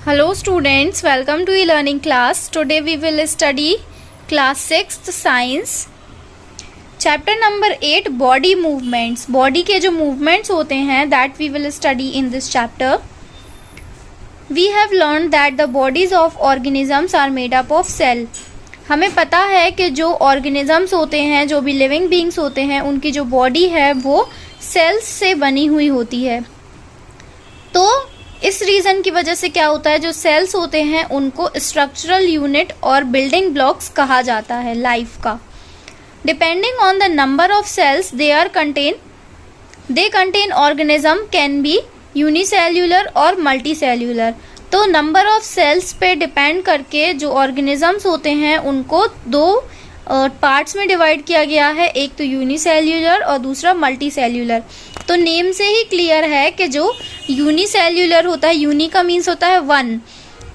Hello students, welcome to e-learning class. Today we will study class 6th science. Chapter number 8 body movements. Body के जो movements होते हैं that we will study in this chapter. We have learned that the bodies of organisms are made up of cell. हमें पता है कि जो organisms होते हैं, जो भी living beings होते हैं, उनकी जो body है वो cells से बनी हुई होती है. तो इस रीज़न की वजह से क्या होता है, जो सेल्स होते हैं उनको स्ट्रक्चरल यूनिट और बिल्डिंग ब्लॉक्स कहा जाता है लाइफ का. Depending on the number of cells they contain organism can be unicellular और मल्टीसेल्यूलर. तो नंबर ऑफ सेल्स पे डिपेंड करके जो ऑर्गेनिजम्स होते हैं उनको दो पार्ट्स में डिवाइड किया गया है, एक तो यूनिसेल्यूलर और दूसरा मल्टीसेल्यूलर. तो नेम से ही क्लियर है कि जो यूनिसेल्यूलर होता है, यूनी का मीन्स होता है वन,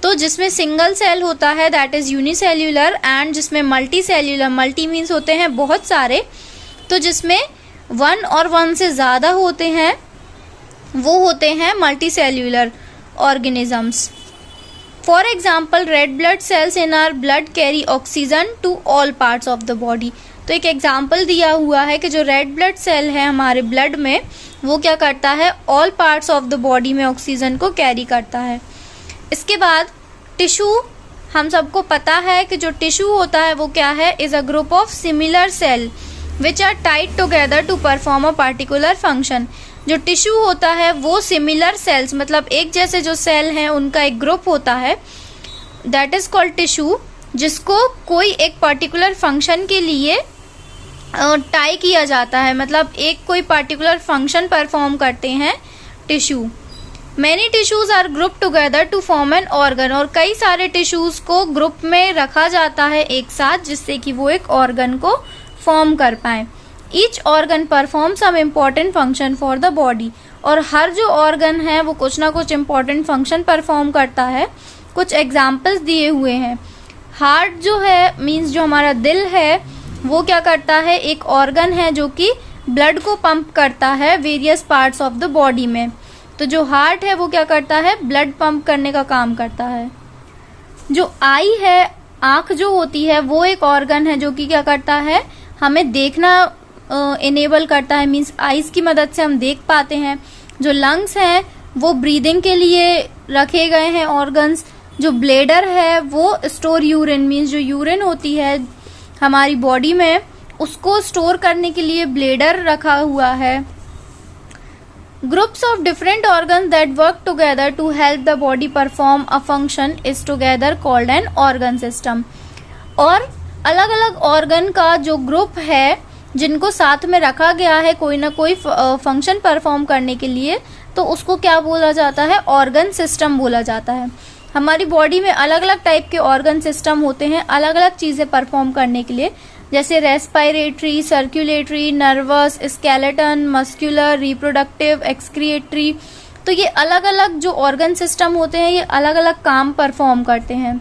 तो जिसमें सिंगल सेल होता है दैट इज़ यूनिसेल्यूलर, एंड जिसमें मल्टीसेल्यूलर, मल्टी मीन्स होते हैं बहुत सारे, तो जिसमें वन और वन से ज़्यादा होते हैं वो होते हैं multicellular organisms. For example red blood cells in our blood carry oxygen to all parts of the body. तो एक एग्जाम्पल दिया हुआ है कि जो रेड ब्लड सेल है हमारे ब्लड में वो क्या करता है, all parts of the body में ऑक्सीजन को कैरी करता है. इसके बाद टिश्यू, हम सबको पता है कि जो टिश्यू होता है वो क्या है, is a group of similar cell which are tied together to perform a particular function. जो टिश्यू होता है वो सिमिलर सेल्स, मतलब एक जैसे जो सेल हैं उनका एक ग्रुप होता है, दैट इज़ कॉल्ड टिश्यू, जिसको कोई एक पर्टिकुलर फंक्शन के लिए टाई किया जाता है, मतलब एक कोई पर्टिकुलर फंक्शन परफॉर्म करते हैं tissue. Many tissues are group together to form an organ. और कई सारे टिश्यूज को ग्रुप में रखा जाता है एक साथ जिससे कि वो एक ऑर्गन को फॉर्म कर पाए. Each organ perform some important function for the body. और हर जो ऑर्गन है वो कुछ ना कुछ इम्पॉर्टेंट फंक्शन परफॉर्म करता है. कुछ एग्जाम्पल्स दिए हुए हैं. हार्ट जो है मीन्स जो हमारा दिल है वो क्या करता है, एक ऑर्गन है जो कि ब्लड को पंप करता है various parts of the body में. तो जो हार्ट है वो क्या करता है, ब्लड पंप करने का काम करता है. जो आई है, आँख जो होती है वो एक ऑर्गन है जो कि क्या करता है, हमें देखना इनेबल करता है, मीन्स आईज की मदद से हम देख पाते हैं. जो लंग्स हैं वो ब्रीदिंग के लिए रखे गए हैं ऑर्गन्स. जो ब्लेडर है वो स्टोर यूरिन, मीन्स जो यूरिन होती है हमारी बॉडी में उसको स्टोर करने के लिए ब्लेडर रखा हुआ है. Groups of different organs that work together to help the body perform a function is together called an organ system. और अलग अलग ऑर्गन का जो ग्रुप है जिनको साथ में रखा गया है कोई ना कोई फंक्शन परफॉर्म करने के लिए, तो उसको क्या बोला जाता है, ऑर्गन सिस्टम बोला जाता है. हमारी बॉडी में अलग अलग टाइप के ऑर्गन सिस्टम होते हैं अलग अलग चीज़ें परफॉर्म करने के लिए, जैसे respiratory, circulatory, nervous, skeleton, muscular, reproductive, excretory. तो ये अलग अलग जो ऑर्गन सिस्टम होते हैं ये अलग अलग काम परफॉर्म करते हैं.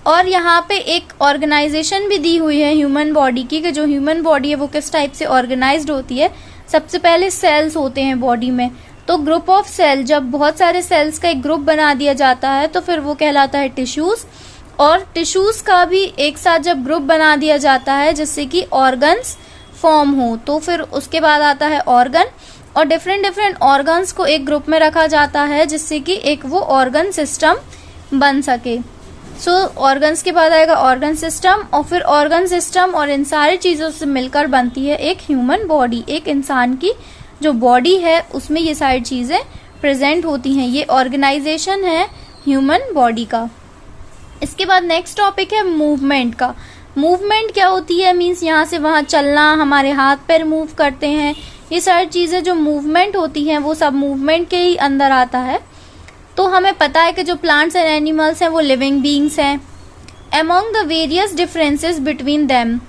और यहाँ पे एक ऑर्गेनाइजेशन भी दी हुई है ह्यूमन बॉडी की, कि जो ह्यूमन बॉडी है वो किस टाइप से ऑर्गेनाइज्ड होती है. सबसे पहले सेल्स होते हैं बॉडी में, तो ग्रुप ऑफ सेल, जब बहुत सारे सेल्स का एक ग्रुप बना दिया जाता है तो फिर वो कहलाता है टिश्यूज. और टिश्यूज का भी एक साथ जब ग्रुप बना दिया जाता है जिससे कि ऑर्गन्स फॉर्म हो, तो फिर उसके बाद आता है ऑर्गन. और डिफरेंट डिफरेंट ऑर्गन्स को एक ग्रुप में रखा जाता है जिससे कि एक वो ऑर्गन सिस्टम बन सके. सो ऑर्गन्स के बाद आएगा ऑर्गन सिस्टम, और फिर ऑर्गन सिस्टम और इन सारी चीज़ों से मिलकर बनती है एक ह्यूमन बॉडी. एक इंसान की जो बॉडी है उसमें ये सारी चीज़ें प्रेजेंट होती हैं. ये ऑर्गेनाइजेशन है ह्यूमन बॉडी का. इसके बाद नेक्स्ट टॉपिक है मूवमेंट का. मूवमेंट क्या होती है, मीन्स यहाँ से वहाँ चलना, हमारे हाथ पैर मूव करते हैं, ये सारी चीज़ें जो मूवमेंट होती हैं वो सब मूवमेंट के ही अंदर आता है. तो हमें पता है कि जो प्लांट्स एंड एनिमल्स हैं वो लिविंग बींग्स हैं. Among the various differences between them,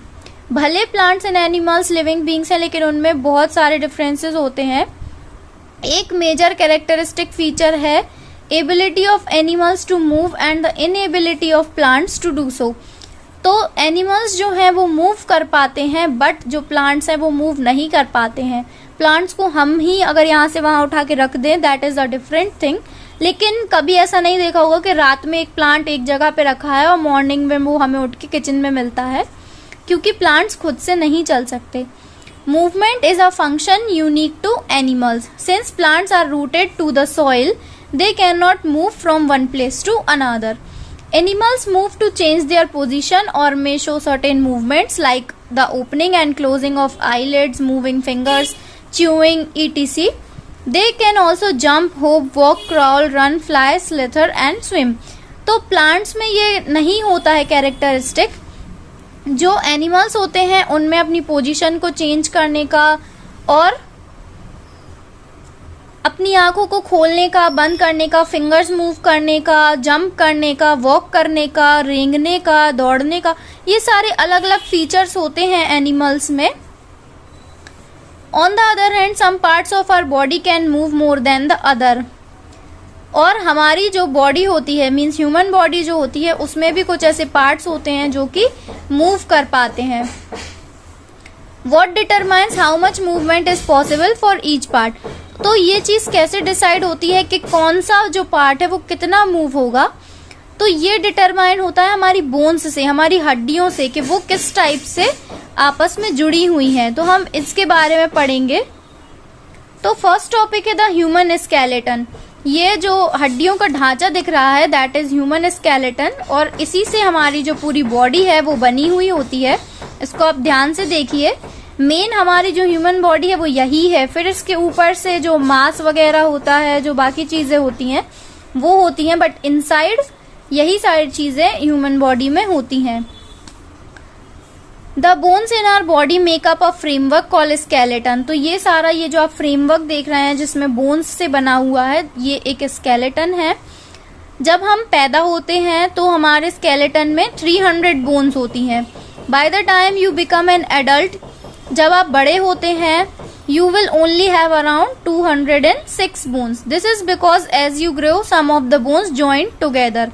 भले plants and animals living beings हैं लेकिन उनमें बहुत सारे डिफरेंसेस होते हैं. एक मेजर कैरेक्टरिस्टिक फीचर है ability of animals to move and the inability of plants to do so. तो एनिमल्स जो हैं वो मूव कर पाते हैं बट जो प्लांट्स हैं वो मूव नहीं कर पाते हैं. प्लांट्स को हम ही अगर यहाँ से वहाँ उठा के रख दें that is a different thing, लेकिन कभी ऐसा नहीं देखा होगा कि रात में एक प्लांट एक जगह पे रखा है और मॉर्निंग में वो हमें उठ के किचन में मिलता है, क्योंकि प्लांट्स खुद से नहीं चल सकते। Movement is a function unique to animals. Since plants are rooted to the soil, they cannot move from one place to another. Animals move to change their position or may show certain movements like the opening and closing of eyelids, moving fingers, chewing, etc. They can also jump, hop, walk, crawl, run, fly, slither and swim. तो plants में ये नहीं होता है characteristic. जो animals होते हैं उनमें अपनी पोजीशन को चेंज करने का और अपनी आंखों को खोलने का, बंद करने का, फिंगर्स मूव करने का, जंप करने का, वॉक करने का, रेंगने का, दौड़ने का, ये सारे अलग अलग फीचर्स होते हैं एनिमल्स में। On the other hand some parts of our body can move more than the other. और हमारी जो बॉडी होती है, मीन्स ह्यूमन बॉडी जो होती है, उसमें भी कुछ ऐसे पार्ट्स होते हैं जो कि मूव कर पाते हैं। What determines how much movement is possible for each part? तो ये चीज कैसे डिसाइड होती है कि कौन सा जो पार्ट है वो कितना मूव होगा? तो ये डिटरमाइन होता है हमारी बोन्स से, हमारी हड्डियों से, कि वो किस टाइप से आपस में जुड़ी हुई हैं। तो हम इसके बारे में पढ़ेंगे। तो फर्स्ट टॉपिक है द ह्यूमन स्केलेटन। ये जो हड्डियों का ढांचा दिख रहा है दैट इज ह्यूमन स्केलेटन, और इसी से हमारी जो पूरी बॉडी है वो बनी हुई होती है। इसको आप ध्यान से देखिए। मेन हमारी जो ह्यूमन बॉडी है वो यही है, फिर इसके ऊपर से जो मांस वगैरह होता है, जो बाकी चीजें होती हैं वो होती हैं, बट इनसाइड यही सारी चीजें ह्यूमन बॉडी में होती हैं। The bones in our body make up a framework called skeleton. तो ये सारा, ये जो आप फ्रेमवर्क देख रहे हैं जिसमें बोन्स से बना हुआ है, ये एक स्केलेटन है। जब हम पैदा होते हैं तो हमारे स्केलेटन में 300 बोन्स होती हैं। By the time you become an adult, जब आप बड़े होते हैं, you will only have around 206 bones. This is because as you grow, some of the bones join together.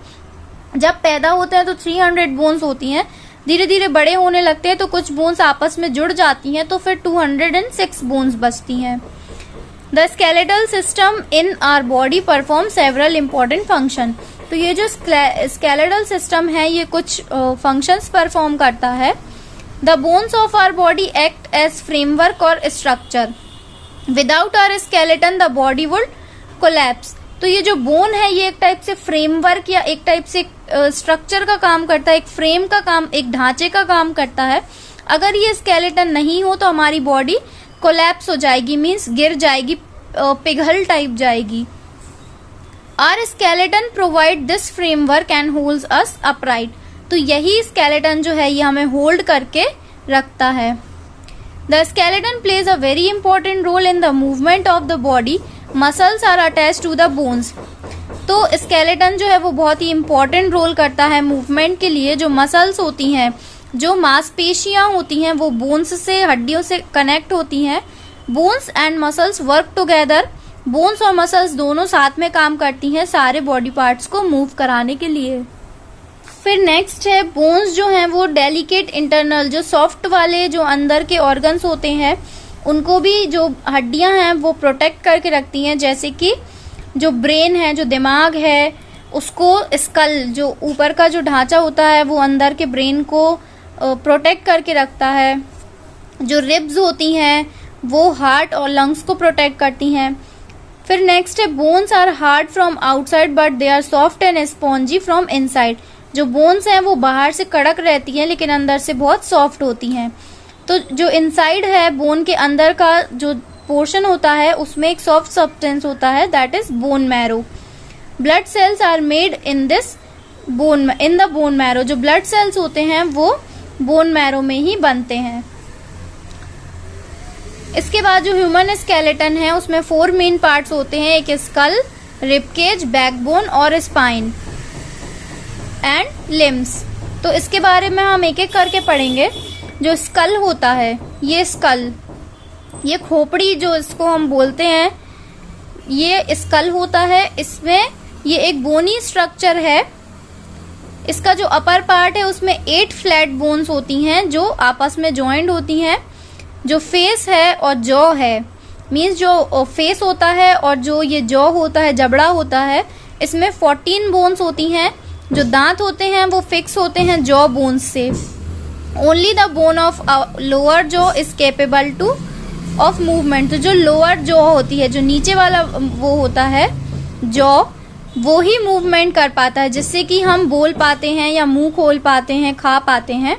जब पैदा होते हैं तो 300 बोन्स होती हैं, धीरे धीरे बड़े होने लगते हैं तो कुछ बोन्स आपस में जुड़ जाती हैं, तो फिर 206 बोन्स बचती हैं। The skeletal system in our body perform several important function. तो ये जो स्केलेटल सिस्टम है ये कुछ फंक्शंस परफॉर्म करता है। The bones of our body act as framework or structure. Without our skeleton, the body would collapse. तो ये जो बोन है ये एक टाइप से फ्रेमवर्क या एक टाइप से स्ट्रक्चर का काम करता है, एक फ्रेम का काम, एक ढांचे का काम करता है। अगर ये स्केलेटन नहीं हो तो हमारी बॉडी कोलैप्स हो जाएगी, मीन्स गिर जाएगी, पिघल टाइप जाएगी। Our skeleton provide this framework and holds us upright. तो यही स्केलेटन जो है ये हमें होल्ड करके रखता है। The skeleton plays a very important role in the movement of the body. Muscles are attach to the bones. तो स्केलेटन जो है वो बहुत ही इंपॉर्टेंट रोल करता है मूवमेंट के लिए। जो मसल्स होती हैं, जो मांसपेशियां होती हैं, वो बोन्स से, हड्डियों से कनेक्ट होती हैं। Bones and muscles work together. Bones और मसल्स दोनों साथ में काम करती हैं सारे बॉडी पार्ट्स को मूव कराने के लिए। फिर नेक्स्ट है बोन्स जो हैं वो डेलिकेट इंटरनल, जो सॉफ्ट वाले जो अंदर के ऑर्गन्स होते हैं उनको भी जो हड्डियां हैं वो प्रोटेक्ट करके रखती हैं। जैसे कि जो ब्रेन है, जो दिमाग है, उसको स्कल, जो ऊपर का जो ढांचा होता है वो अंदर के ब्रेन को प्रोटेक्ट करके रखता है। जो रिब्स होती हैं वो हार्ट और लंग्स को प्रोटेक्ट करती हैं। फिर नेक्स्ट है bones are hard from outside but they are soft and spongy from inside. जो बोन्स हैं वो बाहर से कड़क रहती हैं लेकिन अंदर से बहुत सॉफ्ट होती हैं। तो जो इनसाइड है, बोन के अंदर का जो पोर्शन होता है उसमें एक सॉफ्ट सब्सटेंस होता है, that is bone marrow. Blood cells are made in the bone marrow. जो ब्लड सेल्स होते हैं वो बोन मैरो में ही बनते हैं। इसके बाद जो ह्यूमन स्केलेटन है उसमें 4 मेन पार्ट्स होते हैं, एक स्कल, रिबकेज, बैकबोन और स्पाइन एंड लिम्स। तो इसके बारे में हम एक एक करके पढ़ेंगे। जो स्कल होता है, ये स्कल, ये खोपड़ी जो इसको हम बोलते हैं, ये स्कल होता है। इसमें ये एक बोनी स्ट्रक्चर है। इसका जो अपर पार्ट है उसमें 8 फ्लैट बोन्स होती हैं जो आपस में ज्वाइंट होती हैं। जो फेस है और जॉ है मीन्स जो फेस होता है और जो ये जॉ होता है, जबड़ा होता है, इसमें 14 बोन्स होती हैं। जो दांत होते हैं वो फिक्स होते हैं जॉ बोन्स से। Only the bone of lower jaw is capable two of movement. तो जो लोअर जॉ होती है, जो नीचे वाला वो होता है जॉ, वो ही मूवमेंट कर पाता है, जिससे कि हम बोल पाते हैं या मुंह खोल पाते हैं, खा पाते हैं।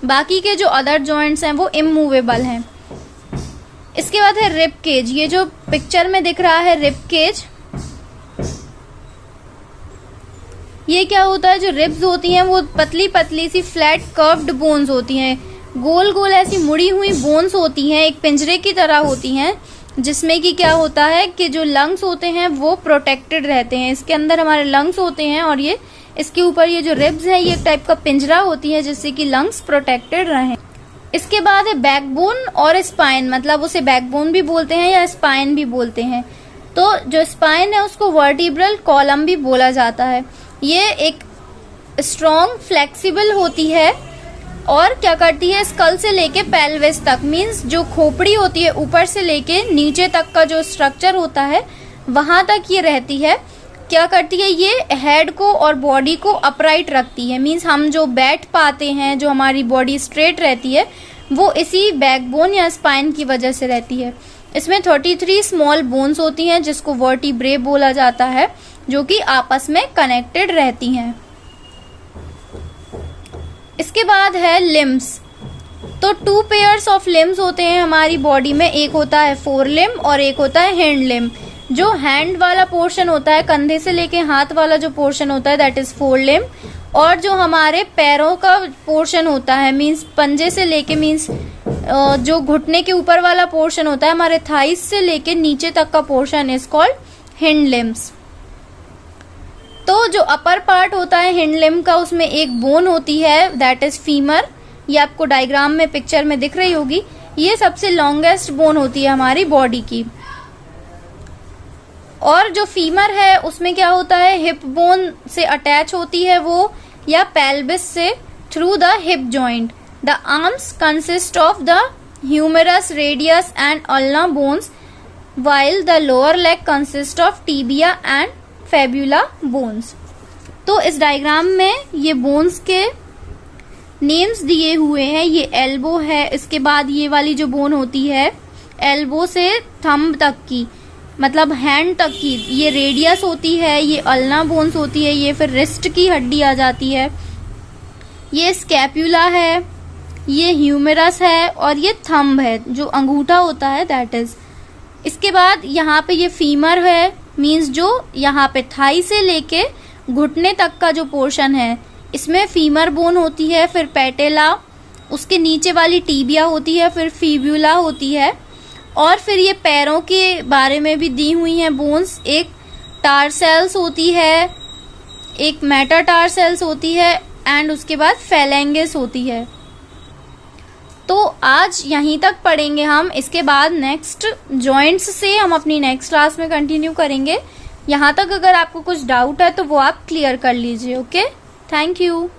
बाकी के जो अदर जॉइंट्स हैं वो इमूवेबल हैं। इसके बाद है रिब केज। ये जो पिक्चर में दिख रहा है रिब केज, ये क्या होता है, जो रिब्स होती हैं वो पतली पतली सी फ्लैट कर्व्ड बोन्स होती हैं, गोल गोल ऐसी मुड़ी हुई बोन्स होती हैं, एक पिंजरे की तरह होती हैं, जिसमें कि क्या होता है कि जो लंग्स होते हैं वो प्रोटेक्टेड रहते हैं। इसके अंदर हमारे लंग्स होते हैं और ये इसके ऊपर ये जो रिब्स है ये एक टाइप का पिंजरा होती है, जिससे कि लंग्स प्रोटेक्टेड रहें। इसके बाद है बैकबोन और स्पाइन, मतलब उसे बैकबोन भी बोलते हैं या स्पाइन भी बोलते हैं। तो जो स्पाइन है उसको वर्टिब्रल कॉलम भी बोला जाता है। ये एक स्ट्रॉन्ग फ्लेक्सिबल होती है और क्या करती है, स्कल से लेके पेल्विस तक, मींस जो खोपड़ी होती है ऊपर से लेके नीचे तक का जो स्ट्रक्चर होता है वहां तक ये रहती है। क्या करती है, ये हेड को और बॉडी को अपराइट रखती है। मींस हम जो बैठ पाते हैं, जो हमारी बॉडी स्ट्रेट रहती है, वो इसी बैकबोन या स्पाइन की वजह से रहती है। इसमें 33 स्मॉल बोन्स होती हैं जिसको वर्टिब्रे बोला जाता है, जो कि आपस में कनेक्टेड रहती हैं। इसके बाद है लिम्स। तो 2 पेयर्स ऑफ लिम्स होते हैं हमारी बॉडी में, एक होता है फोर लिम और एक होता है हैंड लिम। जो हैंड वाला पोर्शन होता है, कंधे से लेके हाथ वाला जो पोर्शन होता है, दैट इज फोर लिम। और जो हमारे पैरों का पोर्शन होता है, मींस पंजे से लेके, मींस जो घुटने के ऊपर वाला पोर्शन होता है, हमारे थाइस से लेके नीचे तक का portion is called hind limbs. तो जो अपर पार्ट होता है हिंड लिम का, उसमें एक बोन होती है, दैट इज फीमर। ये आपको डायग्राम में पिक्चर में दिख रही होगी। ये सबसे लॉन्गेस्ट बोन होती है हमारी बॉडी की। और जो फीमर है उसमें क्या होता है, हिप बोन से अटैच होती है वो, या पेल्विस से through the hip joint. The arms consist of the humerus, radius and ulna bones, while the lower leg consists of tibia and fibula bones। तो इस डायग्राम में ये बोन्स के नेम्स दिए हुए हैं। ये एल्बो है, इसके बाद ये वाली जो बोन होती है एल्बो से थंब तक की, मतलब हैंड तक की, ये रेडियस होती है, ये अल्ना बोन्स होती है, ये फिर रिस्ट की हड्डी आ जाती है, ये स्कैप्यूला है, ये ह्यूमेरस है और ये थंब है जो अंगूठा होता है, दैट इज। इसके बाद यहाँ पे ये फीमर है, मींस जो यहाँ पे थाई से लेके घुटने तक का जो पोर्शन है, इसमें फीमर बोन होती है, फिर पेटेला, उसके नीचे वाली टीबिया होती है, फिर फीब्यूला होती है। और फिर ये पैरों के बारे में भी दी हुई हैं बोन्स, एक टारसेल्स होती है, एक मेटाटारसेल्स होती है एंड उसके बाद फेलेंगिस होती है। तो आज यहीं तक पढ़ेंगे हम। इसके बाद नेक्स्ट जॉइंट्स से हम अपनी नेक्स्ट क्लास में कंटिन्यू करेंगे। यहाँ तक अगर आपको कुछ डाउट है तो वो आप क्लियर कर लीजिए। Okay, thank you.